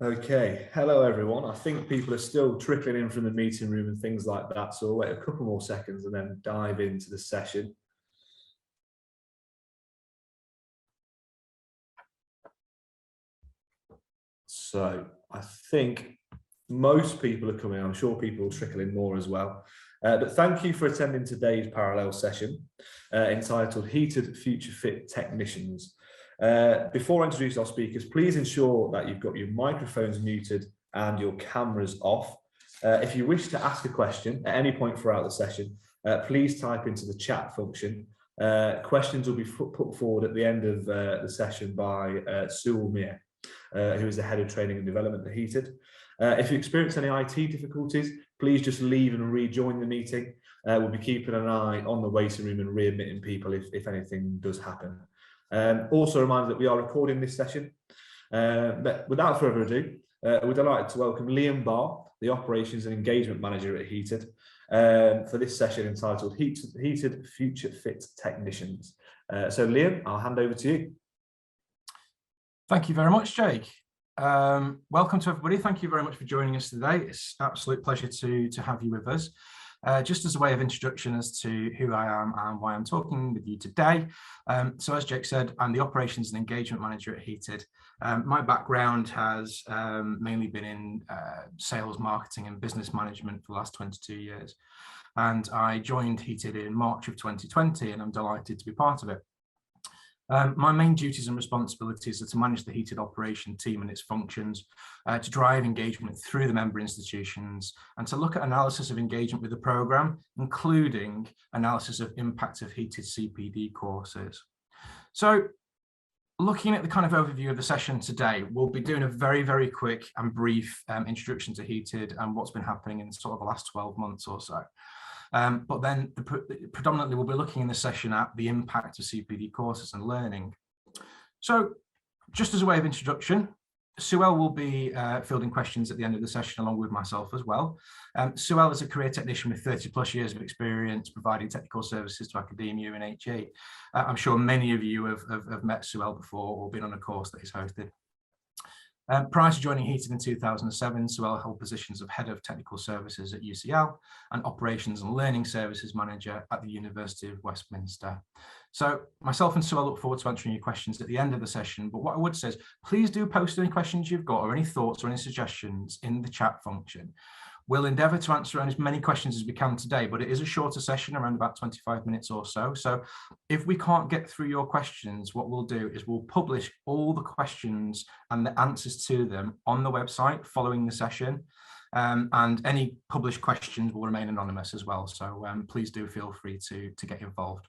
Okay, hello everyone. I think people are still trickling in from the meeting room and things like that, so we'll wait a couple more seconds and then dive into the session. So I think most people are coming. I'm sure people will trickle in more as well. But thank you for attending today's parallel session entitled Heated Future Fit Technicians. Before I introduce our speakers, please ensure that you've got your microphones muted and your cameras off. If you wish to ask a question at any point throughout the session, please type into the chat function. Questions will be put forward at the end of the session by Suhel, who is the Head of Training and Development at Heated. If you experience any IT difficulties, please just leave and rejoin the meeting. We'll be keeping an eye on the waiting room and readmitting people if anything does happen. Also a reminder that we are recording this session. But without further ado, we're delighted to welcome Liam Barr, the Operations and Engagement Manager at Heated, for this session entitled Heated Future Fit Technicians. So Liam, I'll hand over to you. Thank you very much, Jake. Welcome to everybody. Thank you very much for joining us today. It's an absolute pleasure to have you with us. Just as a way of introduction as to who I am and why I'm talking with you today. So as Jake said, I'm the Operations and Engagement Manager at Heated. My background has mainly been in sales, marketing and business management for the last 22 years. And I joined Heated in March of 2020 and I'm delighted to be part of it. My main duties and responsibilities are to manage the Heated operation team and its functions, to drive engagement through the member institutions, and to look at analysis of engagement with the programme, including analysis of impact of Heated CPD courses. So, looking at the kind of overview of the session today, we'll be doing a very, very quick and brief introduction to Heated and what's been happening in sort of the last 12 months or so. But then predominantly we'll be looking in this session at the impact of CPD courses and learning. So just as a way of introduction, Suhel will be fielding questions at the end of the session along with myself as well. Suhel is a career technician with 30+ years of experience providing technical services to academia and HE. I'm sure many of you have met Suhel before or been on a course that he's hosted. Prior to joining Heated in 2007, Suhel held positions of Head of Technical Services at UCL and Operations and Learning Services Manager at the University of Westminster. So myself and Suhel look forward to answering your questions at the end of the session, but what I would say is please do post any questions you've got or any thoughts or any suggestions in the chat function. We'll endeavour to answer as many questions as we can today, but it is a shorter session, around about 25 minutes or so. So if we can't get through your questions, what we'll do is we'll publish all the questions and the answers to them on the website following the session. And any published questions will remain anonymous as well. So please do feel free to get involved.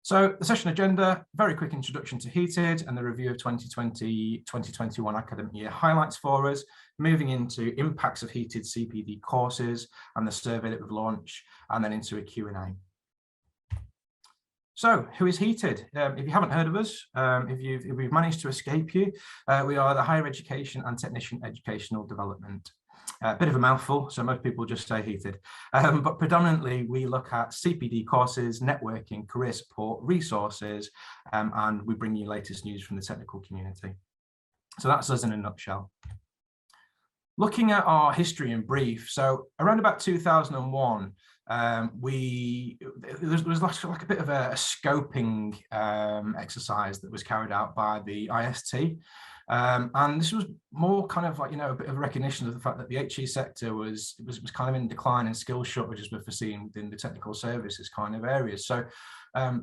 So the session agenda, very quick introduction to Heated and the review of 2020-2021 academic year highlights for us, moving into impacts of Heated CPD courses and the survey that we've launched, and then into a Q&A. So who is Heated? If you haven't heard of us, if we've managed to escape you, we are the Higher Education and Technician Educational Development. A bit of a mouthful, so most people just say Heated. But predominantly we look at CPD courses, networking, career support, resources, and we bring you latest news from the technical community. So that's us in a nutshell. Looking at our history in brief, so around about 2001, there was like a bit of a scoping exercise that was carried out by the IST. And this was more kind of like, you know, a bit of recognition of the fact that the HE sector was kind of in decline and skill shortages were foreseen within the technical services kind of areas. So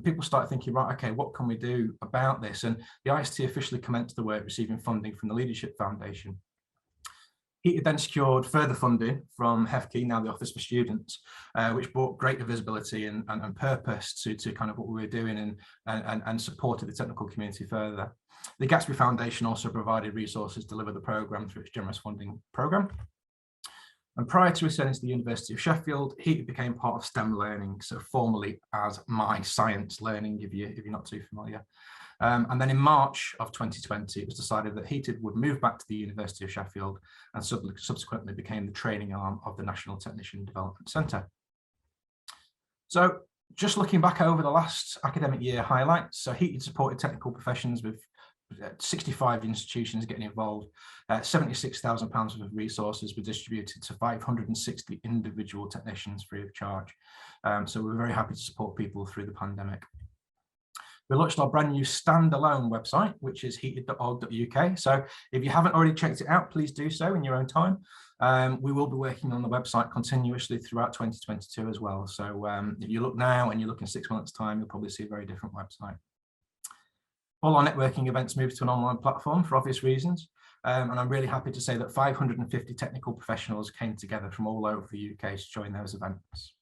people started thinking, right, okay, what can we do about this? And the IST officially commenced the work, receiving funding from the Leadership Foundation. He then secured further funding from HEFKE, now the Office for Students, which brought greater visibility and purpose to kind of what we were doing and supported the technical community further. The Gatsby Foundation also provided resources to deliver the programme through its generous funding programme. And prior to returning to the University of Sheffield, he became part of STEM Learning, so formerly as My Science Learning, if you're not too familiar. And then in March of 2020, it was decided that Heated would move back to the University of Sheffield and subsequently became the training arm of the National Technician Development Centre. So just looking back over the last academic year highlights, so Heated supported technical professions with 65 institutions getting involved. £76,000 of resources were distributed to 560 individual technicians free of charge. So we're very happy to support people through the pandemic. We launched our brand new standalone website, which is heated.org.uk. So if you haven't already checked it out, please do so in your own time. We will be working on the website continuously throughout 2022 as well. So if you look now and you look in 6 months' time, you'll probably see a very different website. All our networking events moved to an online platform for obvious reasons. And I'm really happy to say that 550 technical professionals came together from all over the UK to join those events.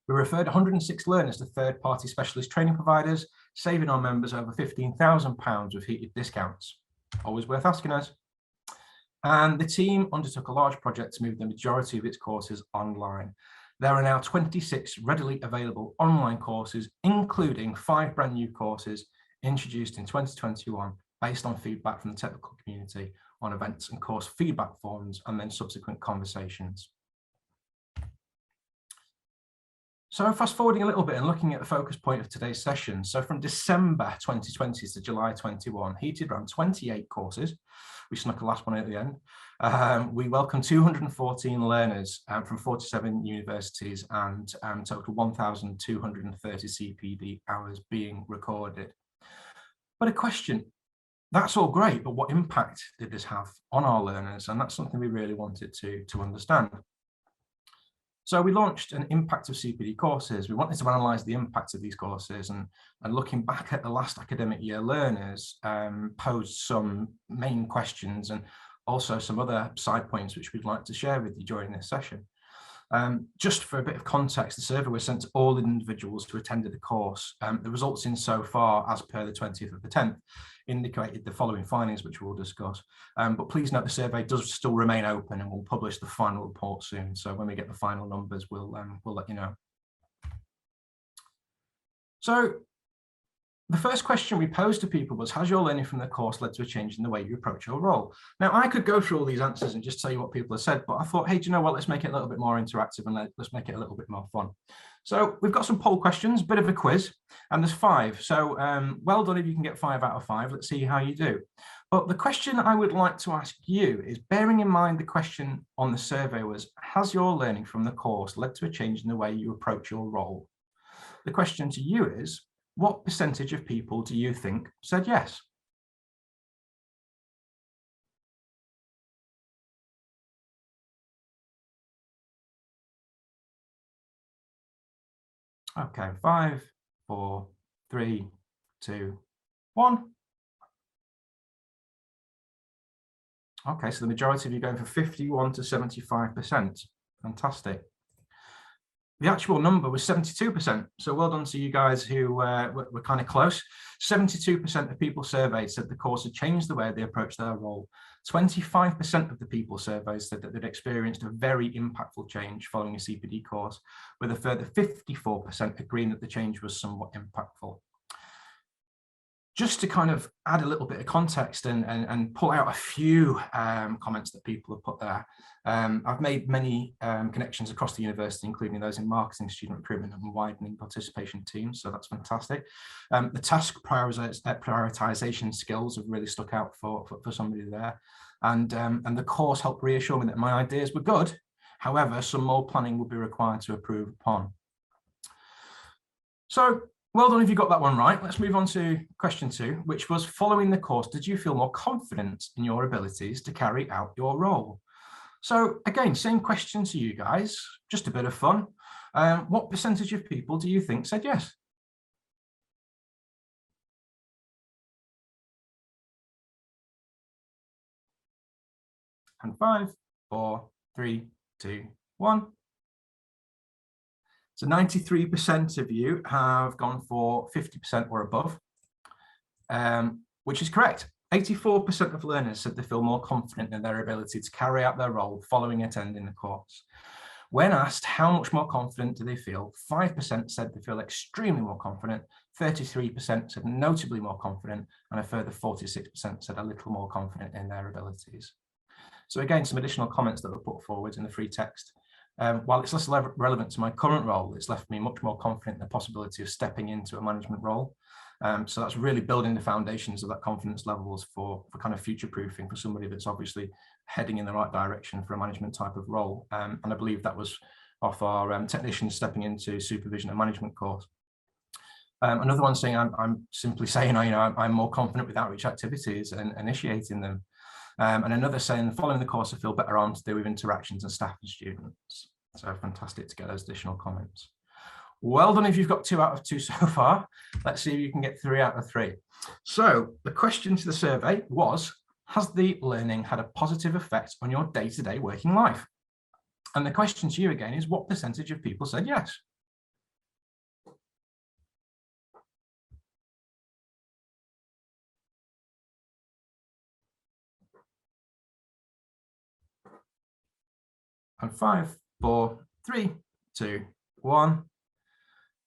We referred 106 learners to third-party specialist training providers, saving our members over £15,000 with heated discounts. Always worth asking us. And the team undertook a large project to move the majority of its courses online. There are now 26 readily available online courses, including 5 brand new courses introduced in 2021 based on feedback from the technical community on events and course feedback forums and then subsequent conversations. So fast forwarding a little bit and looking at the focus point of today's session. So from December 2020 to July 21, Heated ran 28 courses. We snuck a last one at the end. We welcomed 214 learners from 47 universities and total 1,230 CPD hours being recorded. But a question, that's all great, but what impact did this have on our learners? And that's something we really wanted to understand. So we launched an impact of CPD courses. We wanted to analyse the impact of these courses and looking back at the last academic year learners posed some main questions and also some other side points which we'd like to share with you during this session. Just for a bit of context, the survey was sent to all individuals who attended the course. The results in so far, as per the 20th of the 10th, indicated the following findings, which we'll discuss. But please note the survey does still remain open and we'll publish the final report soon. So when we get the final numbers, we'll let you know. So the first question we posed to people was, has your learning from the course led to a change in the way you approach your role? Now, I could go through all these answers and just tell you what people have said, but I thought, hey, do you know what? Let's make it a little bit more interactive and let's make it a little bit more fun. So we've got some poll questions, a bit of a quiz, and there's 5. So well done if you can get 5 out of 5. Let's see how you do. But the question I would like to ask you is, bearing in mind the question on the survey was, has your learning from the course led to a change in the way you approach your role? The question to you is, what percentage of people do you think said yes? Okay, 5, 4, 3, 2, 1. Okay, so the majority of you going for 51 to 75%. Fantastic. The actual number was 72%. So well done to you guys who were kind of close. 72% of people surveyed said the course had changed the way they approached their role. 25% of the people surveyed said that they'd experienced a very impactful change following a CPD course, with a further 54% agreeing that the change was somewhat impactful. Just to kind of add a little bit of context and pull out a few comments that people have put there. I've made many connections across the university, including those in marketing, student recruitment and widening participation teams, so that's fantastic. The task prioritization skills have really stuck out for somebody there. And the course helped reassure me that my ideas were good. However, some more planning would be required to improve upon. So, well done if you got that one right. Let's move on to question 2, which was, following the course, did you feel more confident in your abilities to carry out your role? So again, same question to you guys, just a bit of fun. What percentage of people do you think said yes? And 5, 4, 3, 2, 1. So 93% of you have gone for 50% or above, which is correct. 84% of learners said they feel more confident in their ability to carry out their role following attending the course. When asked how much more confident do they feel, 5% said they feel extremely more confident, 33% said notably more confident, and a further 46% said a little more confident in their abilities. So again, some additional comments that were put forward in the free text. While it's less relevant to my current role, it's left me much more confident in the possibility of stepping into a management role. So that's really building the foundations of that confidence levels for kind of future proofing for somebody that's obviously heading in the right direction for a management type of role. And I believe that was off our technicians stepping into supervision and management course. Another one saying I'm simply saying, I'm more confident with outreach activities and initiating them. And another saying, following the course, I feel better armed to do with interactions and staff and students. So fantastic to get those additional comments. Well done if you've got 2 out of 2 so far. Let's see if you can get 3 out of 3. So the question to the survey was, has the learning had a positive effect on your day-to-day working life? And the question to you again is, what percentage of people said yes? And 5, 4, 3, 2, 1.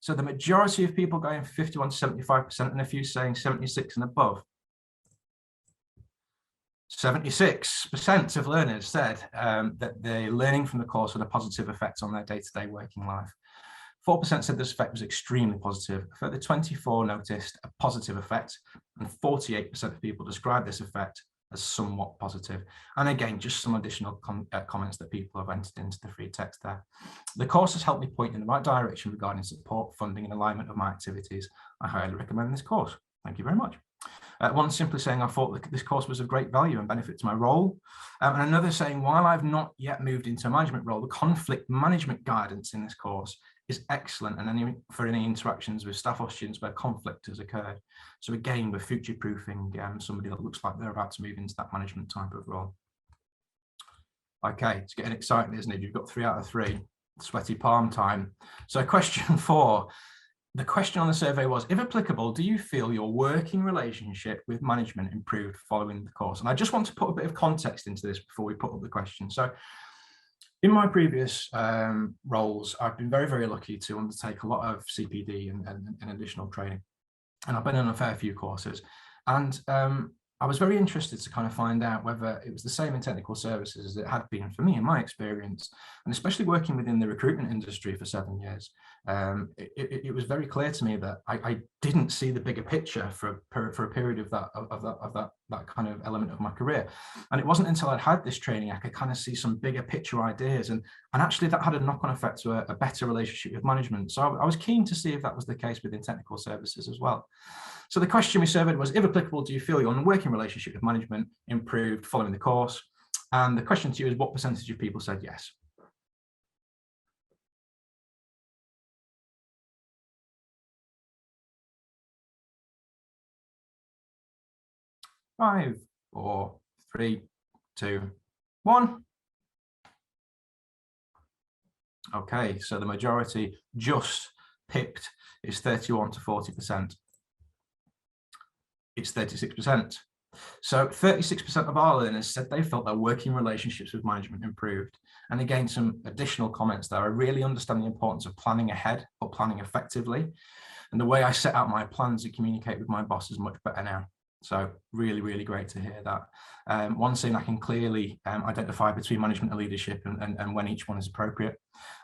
So the majority of people going for 51 to 75%, and a few saying 76 and above. 76% of learners said that the learning from the course had a positive effect on their day-to-day working life. 4% said this effect was extremely positive. A further 24 noticed a positive effect, and 48% of people described this effect as somewhat positive. And again, just some additional comments that people have entered into the free text there. The course has helped me point in the right direction regarding support, funding, and alignment of my activities. I highly recommend this course. Thank you very much. One simply saying, I thought that this course was of great value and benefit to my role. And another saying, while I've not yet moved into a management role, the conflict management guidance in this course is excellent, and for any interactions with staff or students where conflict has occurred. So again, we're future-proofing somebody that looks like they're about to move into that management type of role. Okay, it's getting exciting, isn't it? You've got 3 out of 3, sweaty palm time. So question 4, the question on the survey was, if applicable, do you feel your working relationship with management improved following the course? And I just want to put a bit of context into this before we put up the question. So in my previous roles, I've been very, very lucky to undertake a lot of CPD and additional training. And I've been on a fair few courses. And I was very interested to kind of find out whether it was the same in technical services as it had been for me in my experience, and especially working within the recruitment industry for 7 years. It was very clear to me that I didn't see the bigger picture for a period of that kind of element of my career. And it wasn't until I'd had this training I could kind of see some bigger picture ideas, and actually that had a knock-on effect to a better relationship with management. So I was keen to see if that was the case within technical services as well. So the question we surveyed was, if applicable, do you feel your working relationship with management improved following the course? And the question to you is, what percentage of people said yes? Five, 4, 3, 2, 1. Okay, so the majority just picked is 31 to 40%. It's 36%. So 36% of our learners said they felt their working relationships with management improved. And again, some additional comments there. I really understand the importance of planning ahead, but planning effectively. And the way I set out my plans to communicate with my boss is much better now. So really, really great to hear that. One thing I can clearly identify between management and leadership and when each one is appropriate.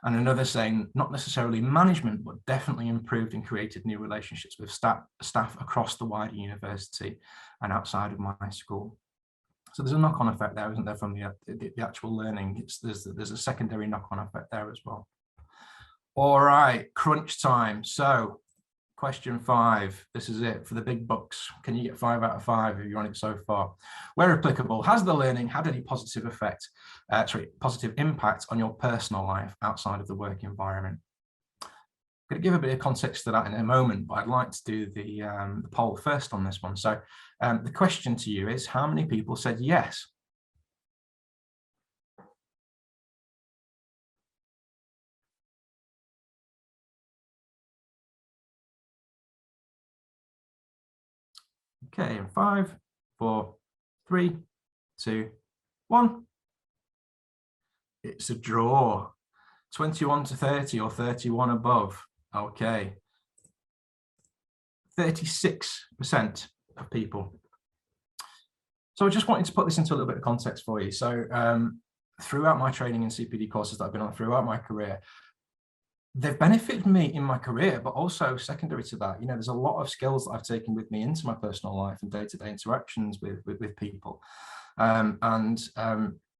And another saying, not necessarily management, but definitely improved and created new relationships with staff across the wider university and outside of my school. So there's a knock-on effect there, isn't there, from the actual learning? There's a secondary knock-on effect there as well. All right, crunch time. So question 5, this is it for the big bucks. Can you get 5 out of 5 if you're on it so far? Where applicable, has the learning had any positive positive impact on your personal life outside of the work environment? I'm going to give a bit of context to that in a moment, but I'd like to do the poll first on this one. So the question to you is, how many people said yes? Okay, 5, 4, 3, 2, 1. It's a draw. 21 to 30 or 31 above. Okay. 36% of people. So I just wanted to put this into a little bit of context for you. So throughout my training and CPD courses that I've been on throughout my career, they've benefited me in my career, but also secondary to that, there's a lot of skills that I've taken with me into my personal life and day-to-day interactions with people. Again,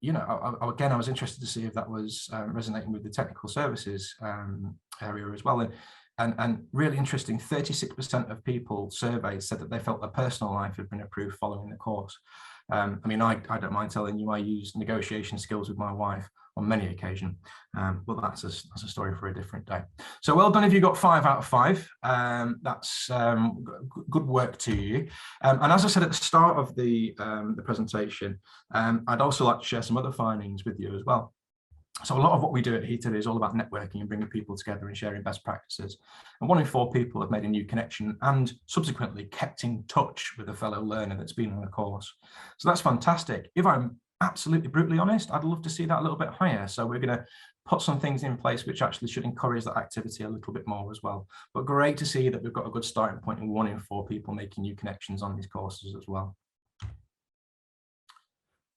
I was interested to see if that was resonating with the technical services area as well. And really interesting, 36% of people surveyed said that they felt their personal life had been improved following the course. I don't mind telling you, I use negotiation skills with my wife on many occasions, but that's a story for a different day. So well done if you got 5 out of 5. That's good work to you. And as I said at the start of the presentation, I'd also like to share some other findings with you as well. So a lot of what we do at Heated is all about networking and bringing people together and sharing best practices. And 1 in 4 people have made a new connection and subsequently kept in touch with a fellow learner that's been on a course. So that's fantastic. If I'm absolutely brutally honest, I'd love to see that a little bit higher. So we're going to put some things in place which actually should encourage that activity a little bit more as well. But great to see that we've got a good starting point in 1 in 4 people making new connections on these courses as well.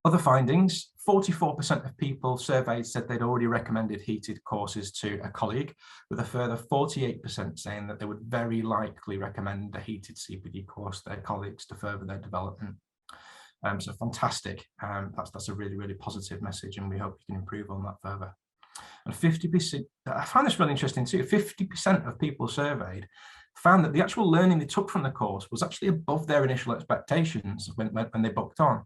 Other findings, 44% of people surveyed said they'd already recommended Heated courses to a colleague, with a further 48% saying that they would very likely recommend a Heated CPD course to their colleagues to further their development. So fantastic. That's a really, really positive message, and we hope we can improve on that further. And 50%, I find this really interesting too, 50% of people surveyed found that the actual learning they took from the course was actually above their initial expectations when they booked on.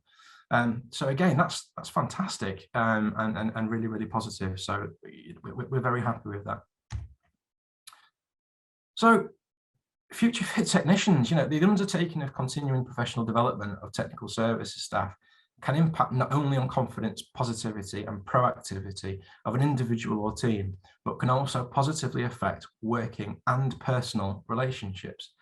So again, that's fantastic, and really, really positive. So we're very happy with that. So future fit technicians, the undertaking of continuing professional development of technical services staff can impact not only on confidence, positivity and proactivity of an individual or team, but can also positively affect working and personal relationships.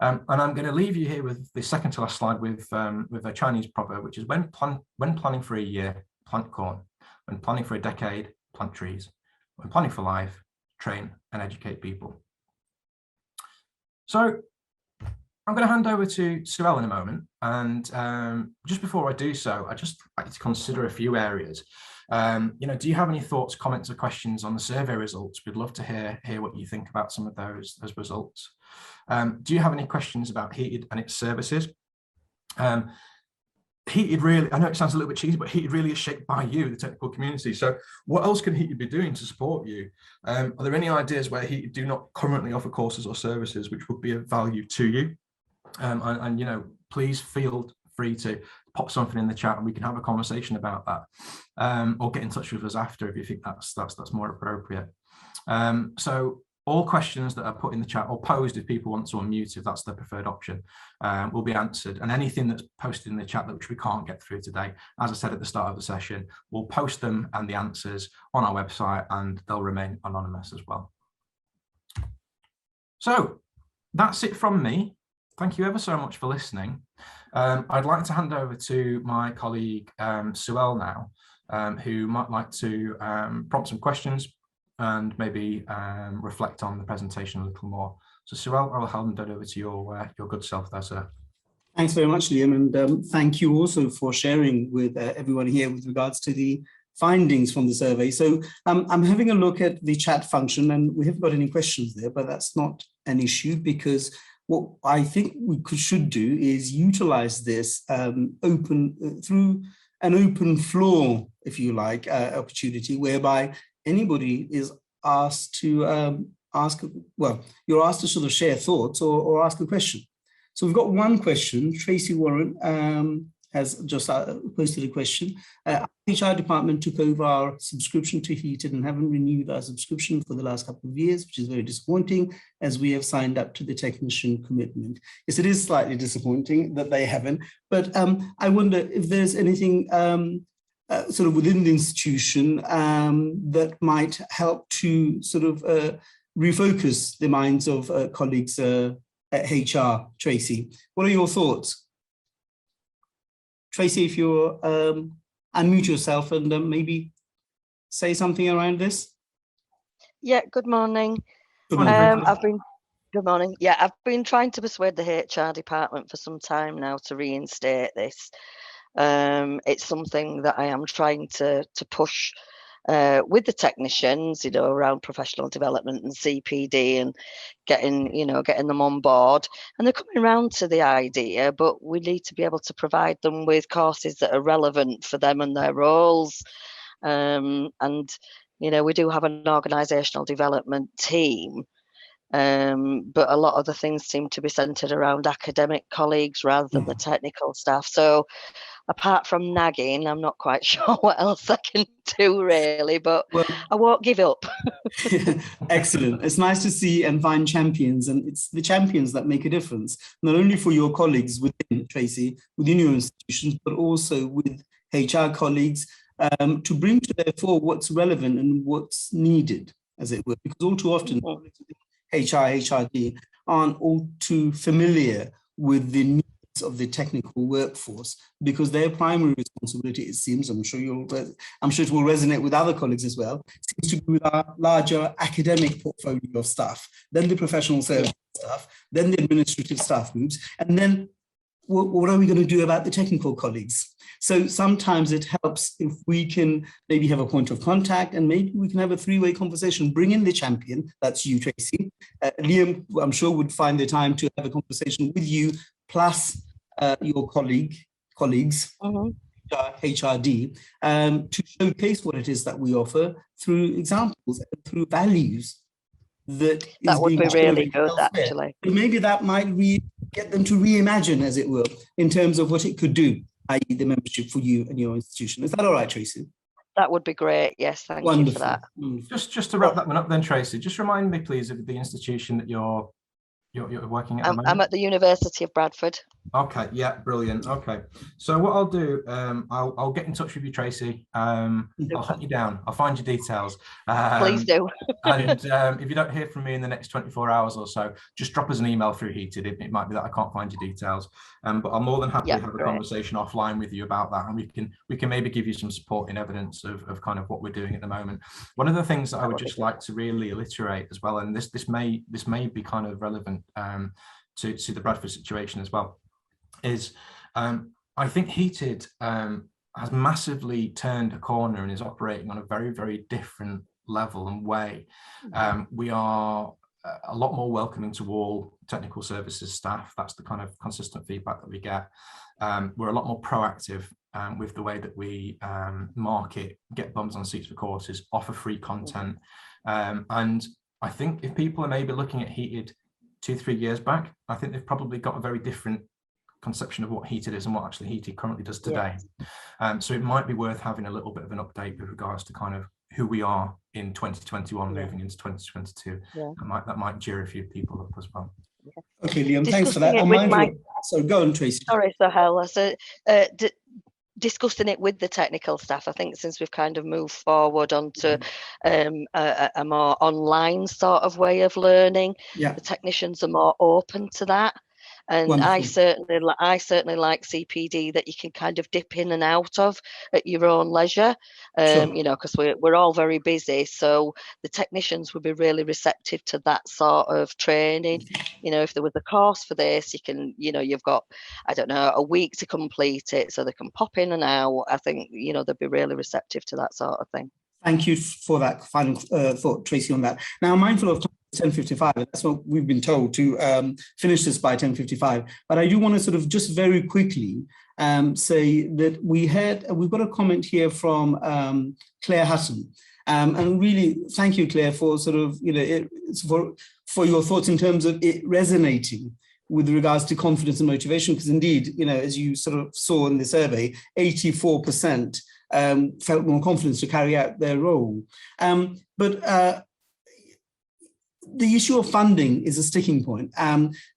And I'm going to leave you here with the second to last slide with a Chinese proverb, which is when planning for a year, plant corn. When planning for a decade, plant trees. When planning for life, train and educate people. So I'm going to hand over to Suhel in a moment. And just before I do so, I just like to consider a few areas. Do you have any thoughts, comments or questions on the survey results? We'd love to hear what you think about some of those results. Do you have any questions about Heated and its services? Heated really, I know it sounds a little bit cheesy, but Heated really is shaped by you, the technical community. So what else can Heated be doing to support you? Are there any ideas where Heated do not currently offer courses or services which would be of value to you? Please feel free to pop something in the chat and we can have a conversation about that, or get in touch with us after if you think that's more appropriate. So all questions that are put in the chat or posed, if people want to unmute, if that's their preferred option, will be answered. And anything that's posted in the chat which we can't get through today, as I said at the start of the session, we'll post them and the answers on our website and they'll remain anonymous as well. So that's it from me. Thank you ever so much for listening. I'd like to hand over to my colleague Suhel now, who might like to prompt some questions and maybe reflect on the presentation a little more. So Suhel, I'll hand that over to your good self there, sir. Thanks very much, Liam, and thank you also for sharing with everyone here with regards to the findings from the survey. So I'm having a look at the chat function, and we haven't got any questions there, but that's not an issue, because what I think we should do is utilize this through an open floor, if you like, opportunity, whereby anybody is asked to you're asked to sort of share thoughts or ask a question. So we've got one question. Tracy Warren has just posted a question. Our HR department took over our subscription to Heated and haven't renewed our subscription for the last couple of years, which is very disappointing, as we have signed up to the technician commitment. Yes, it is slightly disappointing that they haven't, but I wonder if there's anything sort of within the institution that might help to sort of refocus the minds of colleagues at HR. Tracy, what are your thoughts? Tracy, if you're unmute yourself and maybe say something around this. Yeah, good morning. Good morning. Good morning. Yeah, I've been trying to persuade the HR department for some time now to reinstate this. It's something that I am trying to push with the technicians, around professional development and CPD and getting them on board. And they're coming around to the idea, but we need to be able to provide them with courses that are relevant for them and their roles. And we do have an organisational development team, but a lot of the things seem to be centred around academic colleagues rather than the technical staff. So apart from nagging, I'm not quite sure what else I can do really, but I won't give up. Excellent. It's nice to see and find champions, and it's the champions that make a difference, not only for your colleagues within, Tracy, within your institutions, but also with HR colleagues, to bring to the fore what's relevant and what's needed, as it were, because all too often HRD aren't all too familiar with the needs of the technical workforce, because their primary responsibility, it seems, I'm sure it will resonate with other colleagues as well, seems to be with our larger academic portfolio of staff, then the professional service staff, then the administrative staff groups, and then what are we going to do about the technical colleagues? So sometimes it helps if we can maybe have a point of contact, and maybe we can have a three-way conversation, bring in the champion, that's you, Tracy. Liam, I'm sure, would find the time to have a conversation with you, plus your colleagues, HRD, to showcase what it is that we offer through examples and through values. That would be really good, actually. But maybe that might get them to reimagine, as it were, in terms of what it could do, i.e. the membership for you and your institution. Is that all right, Tracy? That would be great. Yes, thank you for that. Wonderful. Just to wrap that one up then, Tracy, just remind me, please, of the institution that you're working at the moment. I'm at the University of Bradford. Okay, yeah, brilliant. Okay, so what I'll do, I'll get in touch with you, Tracy. I'll hunt you down. I'll find your details. Please do. And if you don't hear from me in the next 24 hours or so, just drop us an email through Heated. It might be that I can't find your details, but I'm more than happy to have a conversation offline with you about that, and we can maybe give you some supporting evidence of kind of what we're doing at the moment. One of the things that I would just like to really alliterate as well, and this may be kind of relevant to the Bradford situation as well, is I think Heated has massively turned a corner and is operating on a very, very different level and way. We are a lot more welcoming to all technical services staff. That's the kind of consistent feedback that we get. We're a lot more proactive with the way that we market, get bums on seats for courses, offer free content. And I think if people are maybe looking at Heated 2-3 years back, I think they've probably got a very different conception of what Heated is and what actually Heated currently does today. So it might be worth having a little bit of an update with regards to kind of who we are in 2021 moving into 2022. That might cheer a few people up as well. Okay, Liam, thanks for that. So go on, Tracy. Sorry, Suhel. So, discussing it with the technical staff, I think since we've kind of moved forward onto a more online sort of way of learning, the technicians are more open to that. And wonderful. I certainly like CPD that you can kind of dip in and out of at your own leisure, because we're all very busy. So the technicians would be really receptive to that sort of training. If there was a course for this, you can, you've got, I don't know, a week to complete it, so they can pop in and out. I think, they'd be really receptive to that sort of thing. Thank you for that final thought, Tracy, on that. Now, mindful of 10:55, that's what we've been told, to finish this by 10:55. But I do want to sort of just very quickly say that we've got a comment here from Claire Hutton. And really, thank you, Claire, for sort of, for your thoughts in terms of it resonating with regards to confidence and motivation, because indeed, as you sort of saw in the survey, 84% felt more confidence to carry out their role. But the issue of funding is a sticking point.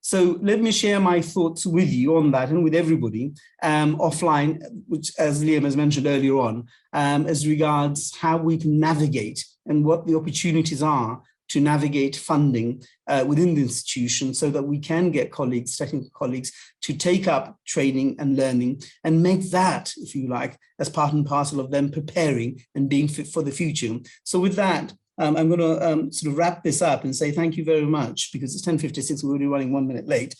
So let me share my thoughts with you on that and with everybody offline, which, as Liam has mentioned earlier on, as regards how we can navigate and what the opportunities are to navigate funding within the institution, so that we can get colleagues, technical colleagues, to take up training and learning and make that, if you like, as part and parcel of them preparing and being fit for the future. So with that, I'm going to sort of wrap this up and say thank you very much, because it's 10:56, we're already running 1 minute late,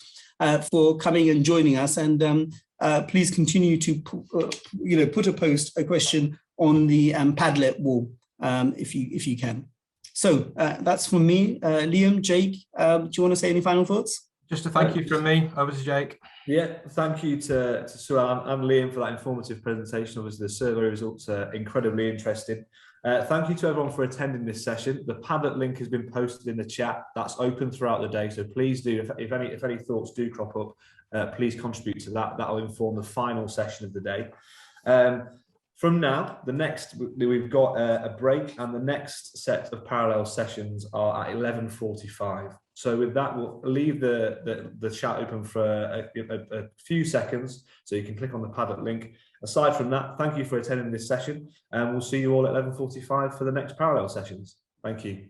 for coming and joining us. And please continue to put a question on the Padlet wall if you can. So that's from me. Liam, Jake, do you want to say any final thoughts? Just a thank you from me. Over to Jake. Yeah, thank you to Suhel and Liam for that informative presentation. Obviously, the survey results are incredibly interesting. Thank you to everyone for attending this session. The Padlet link has been posted in the chat. That's open throughout the day, so please do, if any thoughts do crop up, please contribute to that. That'll inform the final session of the day. From now, we've got a break, and the next set of parallel sessions are at 11:45. So with that, we'll leave the chat open for a few seconds, so you can click on the Padlet link. Aside from that, thank you for attending this session, and we'll see you all at 11:45 for the next parallel sessions. Thank you.